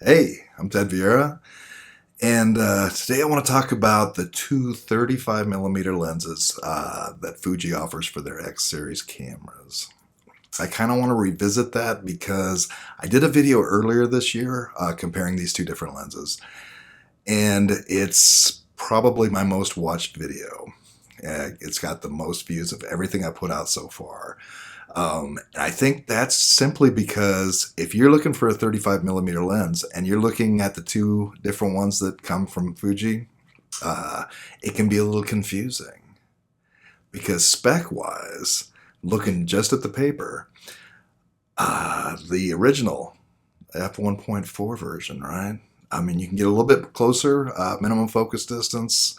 Hey, I'm Ted Vieira, and today I want to talk about the two 35mm lenses that Fuji offers for their X series cameras. I kind of want to revisit that because I did a video earlier this year comparing these two different lenses, and it's probably my most watched video. It's got the most views of everything I put out so far. I think that's simply because if you're looking for a 35mm lens and you're looking at the two different ones that come from Fuji, uh, it can be a little confusing because spec-wise, looking just at the paper, the original f1.4 version, right? I mean, you can get a little bit closer, minimum focus distance.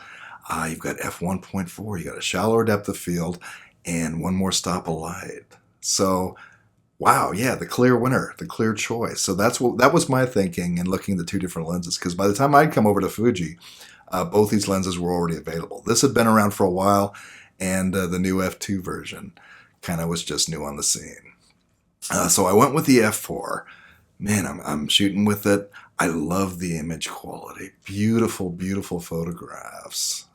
You've got f1.4, you got a shallower depth of field, and one more stop of light. So, wow, yeah, the clear winner, the clear choice. So that was my thinking in looking at the two different lenses. Because by the time I'd come over to Fuji, both these lenses were already available. This had been around for a while, and the new f2 version kind of was just new on the scene. So I went with the f4. Man, I'm shooting with it. I love the image quality. Beautiful, beautiful photographs.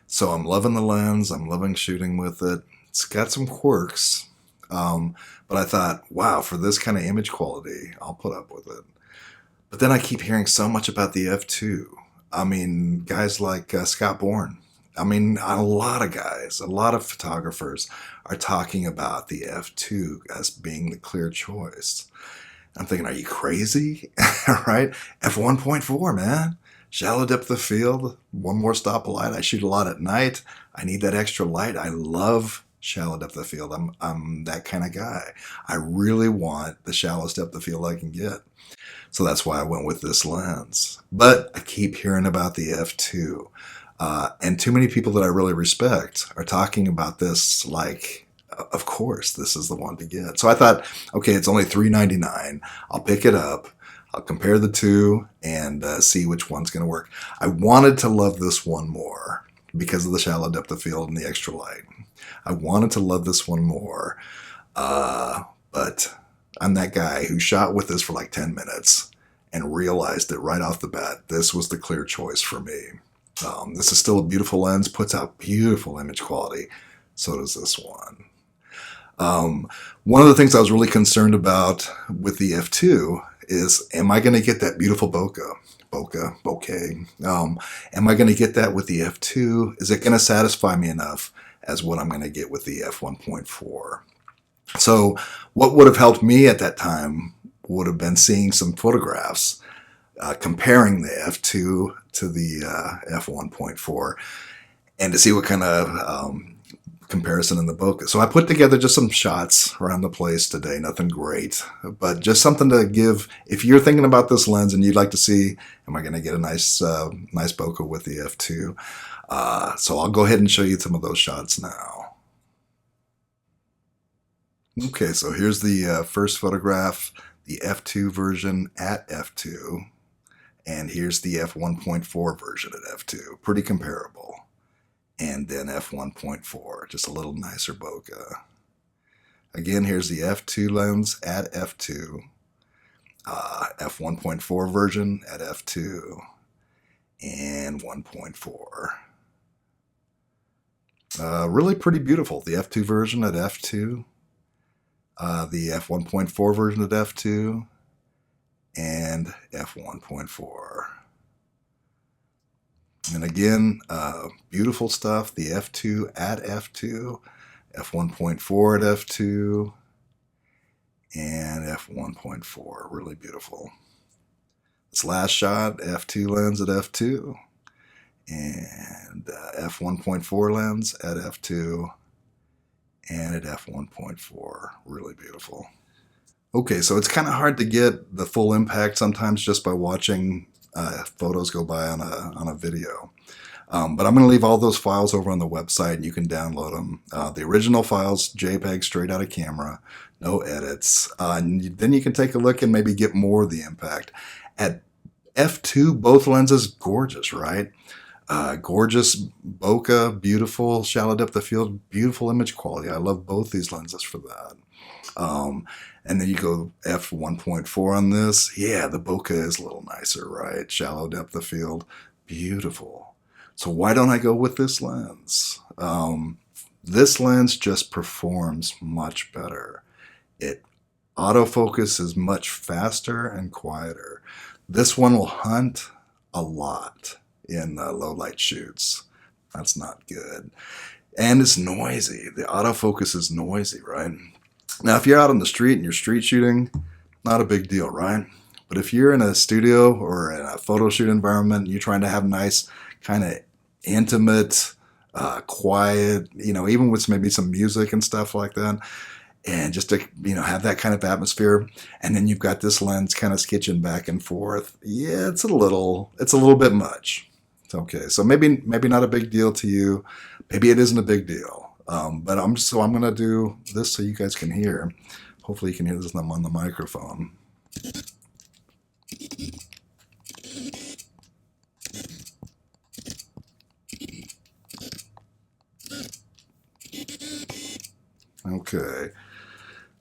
So I'm loving the lens. I'm loving shooting with it. It's got some quirks, but I thought, wow, for this kind of image quality, I'll put up with it. But then I keep hearing so much about the f2. I mean, guys like Scott Bourne. I mean, a lot of guys, a lot of photographers are talking about the f2 as being the clear choice. I'm thinking, are you crazy? Right? F1.4, man. Shallow depth of field, one more stop of light. I shoot a lot at night. I need that extra light. I love shallow depth of field. I'm that kind of guy. I really want the shallowest depth of field I can get. So that's why I went with this lens. But I keep hearing about the f2. And too many people that I really respect are talking about this like, of course, this is the one to get. So I thought, okay, it's only $3.99. I'll pick it up. I'll compare the two and see which one's going to work. I wanted to love this one more because of the shallow depth of field and the extra light. I wanted to love this one more, but I'm that guy who shot with this for like 10 minutes and realized that right off the bat, this was the clear choice for me. This is still a beautiful lens, puts out beautiful image quality. So does this one. One of the things I was really concerned about with the f2 is, am I going to get that beautiful bokeh? Am I going to get that with the f2? Is it going to satisfy me enough as what I'm going to get with the f1.4? So what would have helped me at that time would have been seeing some photographs comparing the f2 to the f1.4 and to see what kind of comparison in the bokeh. So I put together just some shots around the place today, nothing great, but just something to give, if you're thinking about this lens and you'd like to see, am I going to get a nice bokeh with the f2? So I'll go ahead and show you some of those shots now. Okay, so here's the first photograph, the f2 version at f2, and here's the f1.4 version at f2, pretty comparable. And then f1.4, just a little nicer bokeh. Again, here's the f2 lens at f2, f1.4 version at f2, and 1.4. Really pretty beautiful. The f2 version at f2, the f1.4 version at f2, and f1.4. And again, beautiful stuff. The f2 at f2, f1.4 at f2, and f1.4. Really beautiful. This last shot, f2 lens at f2, and f1.4 lens at f2, and at f1.4. Really beautiful. Okay, so it's kind of hard to get the full impact sometimes just by watching photos go by on a video. But I'm going to leave all those files over on the website and you can download them. The original files, JPEG straight out of camera, no edits. And then you can take a look and maybe get more of the impact. At f2, both lenses, gorgeous, right? Gorgeous bokeh, beautiful shallow depth of field, beautiful image quality. I love both these lenses for that. Um, and then you go f1.4 on this. Yeah, the bokeh is a little nicer, right? Shallow depth of field, beautiful. So why don't I go with this lens? This lens just performs much better. It autofocus is much faster and quieter. This one will hunt a lot in low light shoots. That's not good. And it's noisy. The autofocus is noisy, right? Now, if you're out on the street and you're street shooting, not a big deal, right? But if you're in a studio or in a photo shoot environment, you're trying to have nice, kind of intimate, quiet, even with maybe some music and stuff like that, and just to have that kind of atmosphere, and then you've got this lens kind of sketching back and forth. Yeah, it's a little bit much. Okay, so maybe not a big deal to you. Maybe it isn't a big deal. But I'm gonna do this so you guys can hear. Hopefully you can hear this on the microphone. Okay.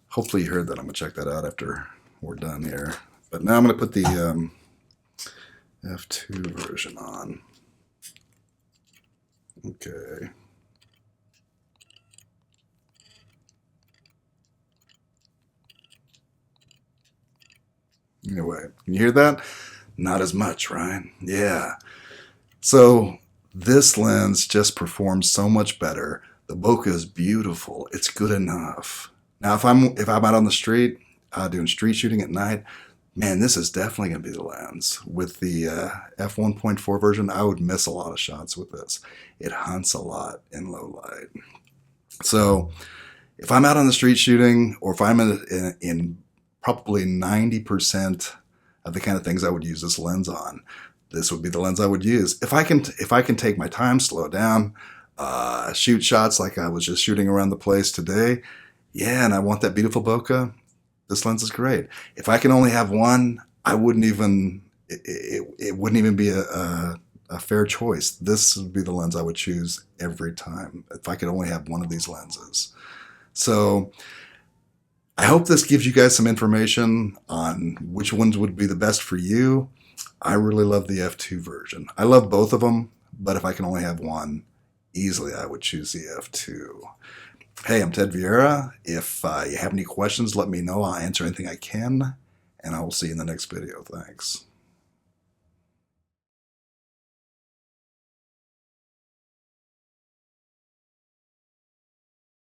Hopefully you heard that. I'm gonna check that out after we're done here. But now I'm gonna put the f2 version on. Okay. Anyway, can you hear that? Not as much, right? Yeah. So this lens just performs so much better. The bokeh is beautiful. It's good enough. Now, if I'm out on the street doing street shooting at night, man, this is definitely going to be the lens. With the f1.4 version, I would miss a lot of shots with this. It hunts a lot in low light. So if I'm out on the street shooting, or if I'm in probably 90% of the kind of things I would use this lens on, this would be the lens I would use. If I can take my time, slow down, shoot shots like I was just shooting around the place today, yeah, and I want that beautiful bokeh, this lens is great. If I can only have one, I wouldn't even, it wouldn't even be a fair choice. This would be the lens I would choose every time if I could only have one of these lenses. So I hope this gives you guys some information on which ones would be the best for you. I really love the f2 version. I love both of them, but if I can only have one, easily I would choose the f2. Hey, I'm Ted Vieira. If you have any questions, let me know. I'll answer anything I can, and I will see you in the next video. Thanks.